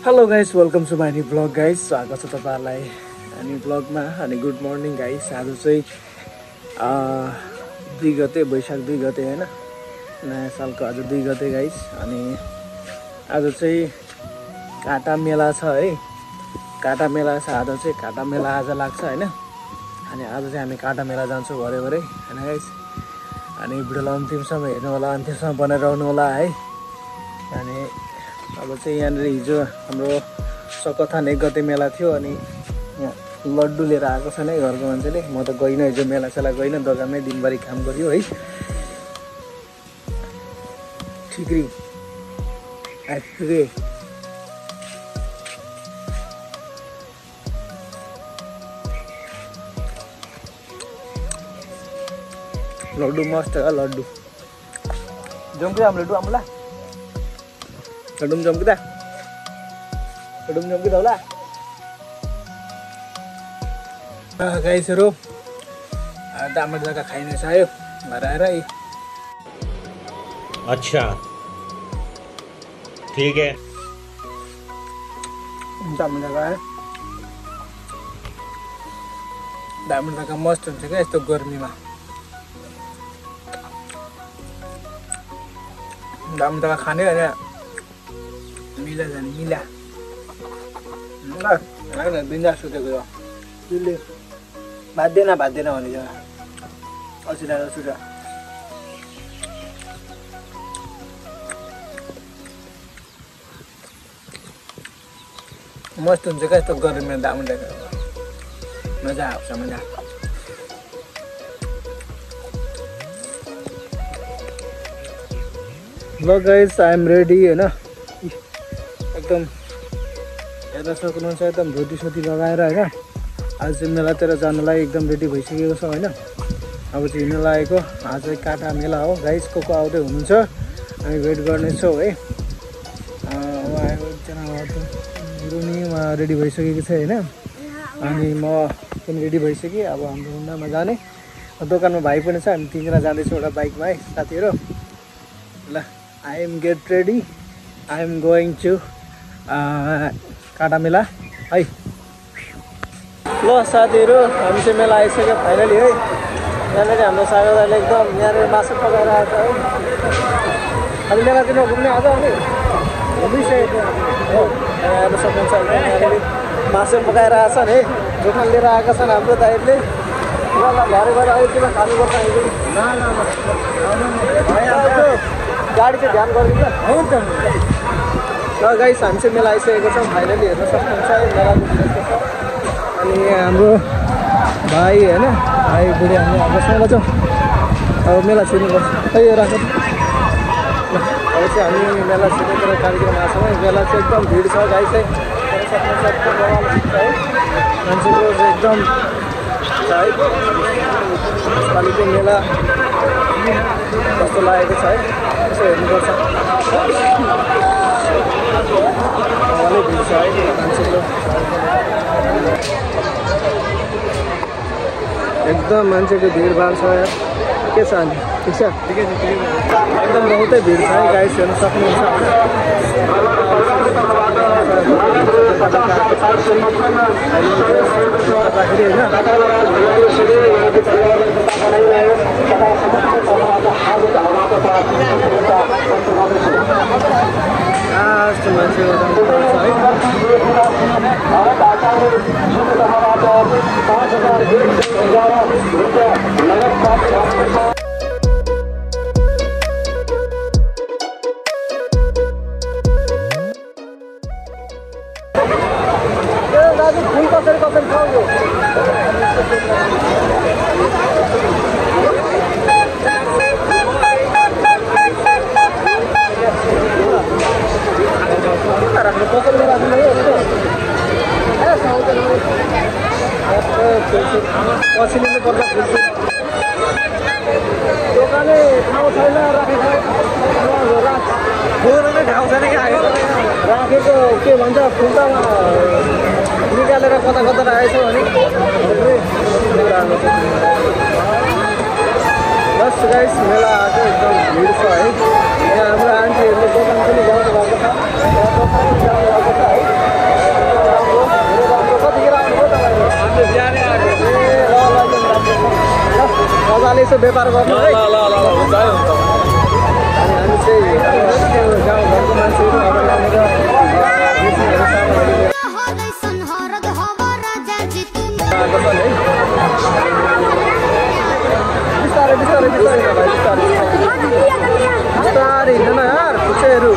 Hello guys, welcome to my new blog guys. स्वागत छ तपाईँहरूलाई न्यू ब्लगमा। अनि गुड मर्निङ गाइस। आज चाहिँ 2 गते, वैशाख 2 गते होइन, नयाँ सालको आज 2 गते गाइस। अनि आज चाहिँ काटा मेला छ है, काटा मेला छ आज चाहिँ। काटा मेला आज लाग्छ होइन। अनि आज चाहिँ हामी काटा मेला जान्छौँ भरे होइन गाइस। अनि भिडियोलाई अन्तिमसम्म हेर्नु होला, अन्तिमसम्म बनाइरहनु होला है। अनि अब चाहिँ यहाँनिर हिजो हाम्रो सकथान 1 गते मेला थियो। अनि यहाँ लड्डु लिएर आएको छ नै घरको मान्छेले। म त गइनँ हिजो, मेला गइनँ, दोकानमै दिनभरि काम गऱ्यो है। ठिक्री आइपुगे। लड्डु मस्त हो लड्डु। जम्किदा लड्डु आम्ला लड्डु जम्किदा होला गाइसहरू। दामट जग्गा खाइने छ आयो घर आएर है। अच्छा ठीक है। दामट जग्गा मस्त हुन्छ क्या यस्तो गर्मीमा। दामट जग्गा खाने होइन, मिला जाने मिला होइन। बिन्दास सुतेको हो त्यसले, बाध्दैन भने असिरहेको छु। मस्त हुन्छ क्या यस्तो गर्मीमा दामट जग्गा, मजा आउँछ मजा। ल गाइस, आई एम रेडी होइन। एकदम हेर्न सक्नुहुन्छ, एकदम धोती लगाएर होइन। आज चाहिँ मेलातिर जानलाई एकदम रेडी भइसकेको छ होइन। अब चाहिँ हिँड्न लागेको। आज चाहिँ काटा मेला हो गाइस। को आउँदै हुनुहुन्छ हामी वेट गर्नेछौँ है। उहाँको एकजना रुनी उहाँ रेडी भइसकेको छ होइन। अनि म पनि रेडी भइसकेँ। अब हाम्रो हुन्डामा जाने। दोकानमा भाइ पनि छ, हामी 3जना जाँदैछौँ एउटा बाइकमा है साथीहरू। ल I am get ready, I am going to काटा मेला है। ल साथीहरू, हामी चाहिँ मेला आइसक्यो फाइनली है। यहाँनिर हाम्रो सागर दाइले एकदम यहाँनिर मासु पकाएर आएको है। अनि मेलातिर घुम्ने आज हामी घुमिसकेको हो। हेर्न सक्नुहुन्छ यहाँनिर मासु पकाएर आएको छन् है। दोकान लिएर आएका छन् हाम्रो दाइहरूले। ल घर गएर अलिकति खानुपर्छ अहिले। गाडी चाहिँ ध्यान गरिदिन्छ हुन्छ। ल गाइस, हामी चाहिँ मेला आइसकेको छौँ फाइनली। हेर्न सक्नुहुन्छ है मेला घुम्दैछ। अनि हाम्रो भाइ होइन, भाइ बुढी हामी बस्नुको छौँ। अब मेला छिर्नुपर्छ है राखेर। अब चाहिँ हामी मेला छिरेर कार्यक्रम आएको छौँ है। मेला चाहिँ एकदम भिड छ गाइस है। हेर्न सक्नुहुन्छ एकदम रमाइलो छ है। मान्छेको चाहिँ एकदम छ है। पालिको मेला कस्तो लागेको छ है, यसो हेर्नुपर्छ। भिड छ है मान्छेको, एकदम मान्छेको भिडभाड छ यार। के छ अनि ठिक छ? ठिकै छ एकदम बहुतै भिड छ है गाइस। हेर्न सक्नुहुन्छ दाजु फुल कसरी छ यो? पछि लिनुपर्छ फुल। दोकाने ठाउँ छैन, राखेको ठाउँ छैन क्या राखेको। के भन्छ फुल त निकालेर कता राखेको छ भने बस गाइस। मेला आएको एकदम भिड छ है। यहाँ हाम्रो आन्टीहरूले दोकान पनि जानु भएको छ। व्यापार गर्नु है। ल ल ल हुन्छ है हुन्छ। अनि हामी चाहिँ गाउँघरको मान्छेहरू बिस्तारै बिस्तारै बिस्तारै भाइ बिस्तारै बिस्तारै हिँड्न यार खुच्चेहरू।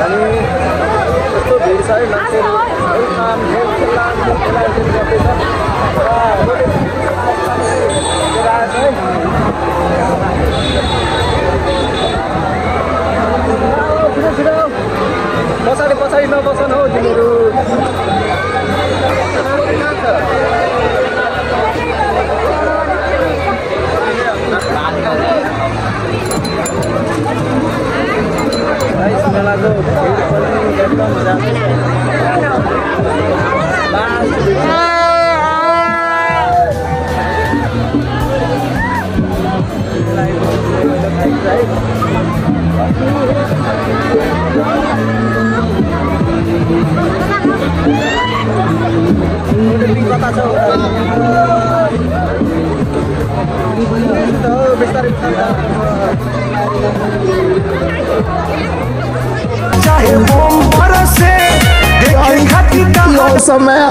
अनि यस्तो भिड छ है मान्छेहरू पछाडि पछाडि नबसन हौ तिमीहरू। मेलाको भिड पनि एकदम जान्छ। कता छ बिस्तारै चाहे मोम बरसे देखे खाती का समय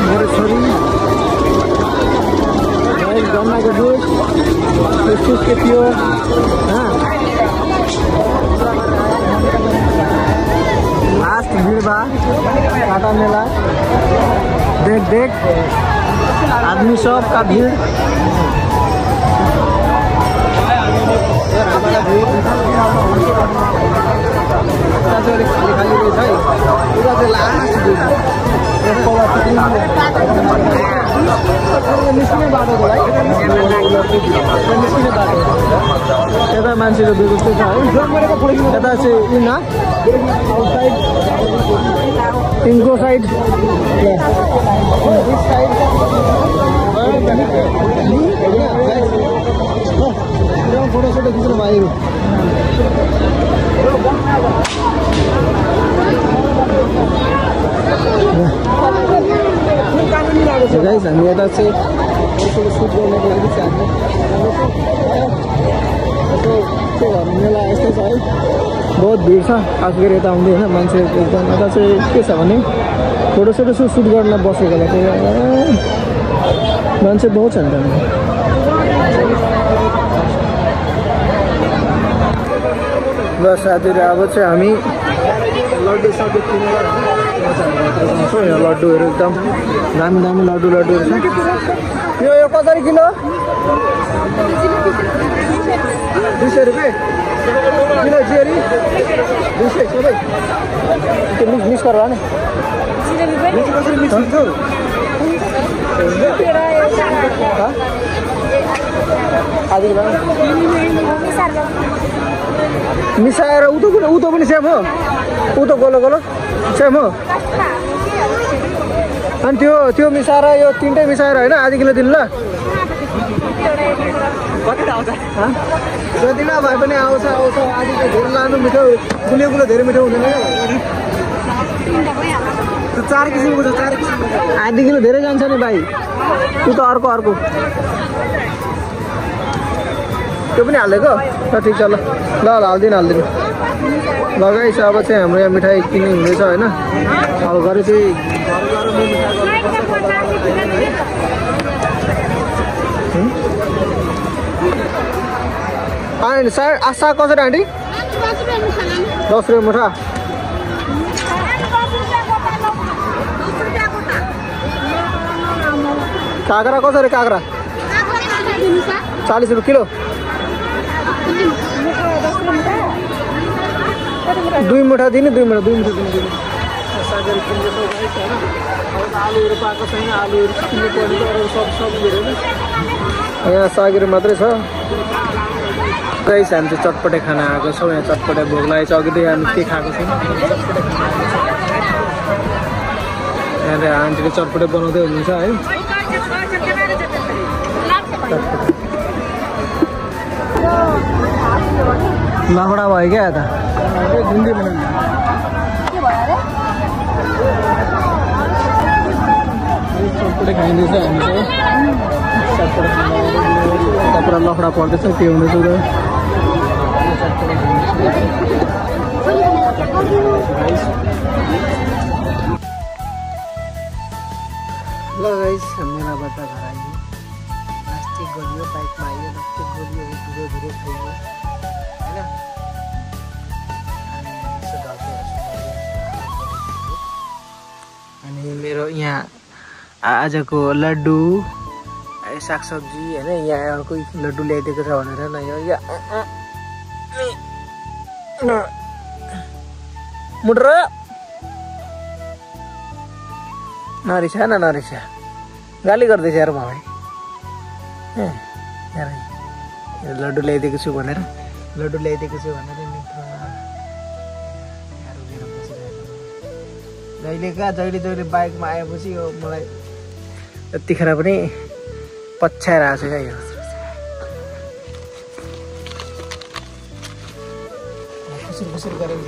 मेरो छोरी गन्नाको जुस इस्कुस के थियो। लास्ट भिडबा टाटा मेला देख देख आदमी सब का भीड़। खाली खाली रहेछ है पुरा चाहिँ लास्ट भिड। निस्किने बाटोको लागि निस्किने बाटो यता मान्छेको बेगुस्तै छ है। यता चाहिँ इन आउटसाइड इनको साइड फोटोसोटो खिच्नु भाइहरू। गाइस हामी यता चाहिँ सुट गर्नको लागि चाहिँ मेला यस्तै छ है। बहुत भिड छ खास गरी यता आउँदै होइन मान्छेहरूको एकदम। यता चाहिँ के छ भने फोटोसोटो सुट गर्न बसेको होला त्यही मान्छे बहुत छ नि त। ल साथीहरू अब चाहिँ हामी लड्डु सबै किनेर यहाँ लड्डुहरू एकदम दामी दामी लड्डुहरू छ। यो कसरी किलो? 200 रुपियाँ किलो जेरी 200 सबै। त्यो मिक्स गरेर नि कसरी मिक्स हुन्छ? आधी किलो मिसाएर उतो पनि सेम हो। उतो गोलो गोलो सेम हो। अनि त्यो मिसाएर यो तीनटै मिसाएर होइन आधी किलो दिनु ल। जति न भए पनि आउँछ आधी किलो धेरै लानु मिठो गुलियो धेरै मिठो हुँदैन। 4 किसिमको छ 4 किसिमको। आधी किलो धेरै जान्छ नि भाइ। त्यो त अर्को त्यो पनि हालेको ल ठिक छ ल हाल्दिनु लगाइस अब चाहिँ हाम्रो यहाँ मिठाई किन्ने हुँदैछ होइन अब घरि चाहिँ आशा कसरी आन्टी 10 रुपियाँ मुठा काँक्रा कसरी काँक्रा 40 रुपियाँ किलो 2 मुठा दिने 2 मुठा दिने सागरी किन्दैछौँ गाइस होइन अब आलुहरू पाएको छैन आलुहरू किन्नु पर्ने अरू सब सब्जीहरू यहाँ सागरी मात्रै छ गाइस हामी चाहिँ चटपटे खाना आएको छौँ यहाँ चटपटे भोग लागेको छ अघिदेखि हामी के खाएको छैन यहाँ आन्टीले चटपटे बनाउँदै हुनुहुन्छ है लफडा भयो क्या त चटपटे खाइँदैछ हामी चाहिँ चटपटे पुरा लफडा पर्दैछ के हुँदैछ ल गाइस मेलाबाट घर आइयो लास्टिक गलियो बाइकमा आइयो लास्टिक गलियो धीरे धीरे खाइयो होइन अनि मेरो यहाँ आजको लड्डु सागसब्जी होइन यहाँ कोही लड्डु ल्याइदिएको छ भनेर न यो मुट्र नरिसा न नरिसा गाली गर्दैछ यार मलाई लड्डु ल्याइदिएको छु भनेर मित्र जहिले बाइकमा आएपछि यो मलाई यतिखेर पनि पछ्याएर आएको छ क्या यो खुसुर गरेको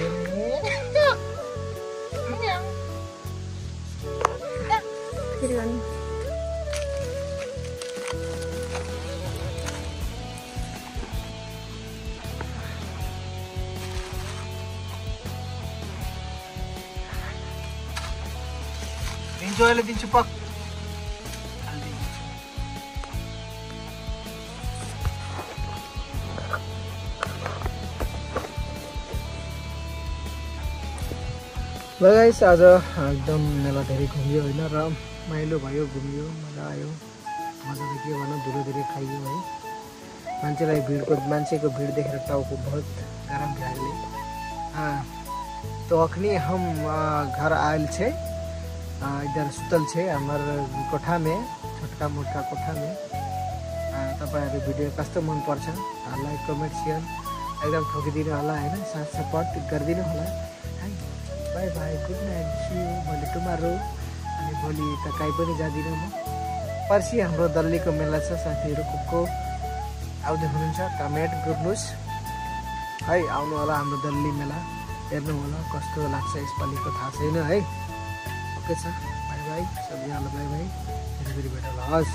दिन्छु दिन्छु पक गाइस आज एकदम मेला धेरै घुम्यो होइन र माइलो भयो घुम्यो मजा आयो मजा त के भनौँ धुलो खाइयो है मान्छेको भीड़ देखेर टाउको बहुत गरम भइहाल्यो तो अखनी हम घर आयल छे इधर सुतल छे हमार कोठा में छोटका मोटका कोठा में तपाईहरु भिडियो कस्तो मन पर्छ लाइक कमेन्ट शेयर एकदम ठोकिदिनु होला हैन साथ सपोर्ट गरिदिनु होला bye bye good night see you भोलि टुमारो अनि भोलि त काहीँ पनि जादिनँ म पर्सि हाम्रो दल्लीको मेला छ साथीहरु को आउँदै हुनुहुन्छ कमेन्ट गर्नुस् है आउनु होला हाम्रो दल्ली मेला हेर्नु होला कस्तो लाग्छ यसपालिको थाहा छैन है ओके छ बाय बाय सबैजनालाई बाय बाय फेरि भेटौँला हस्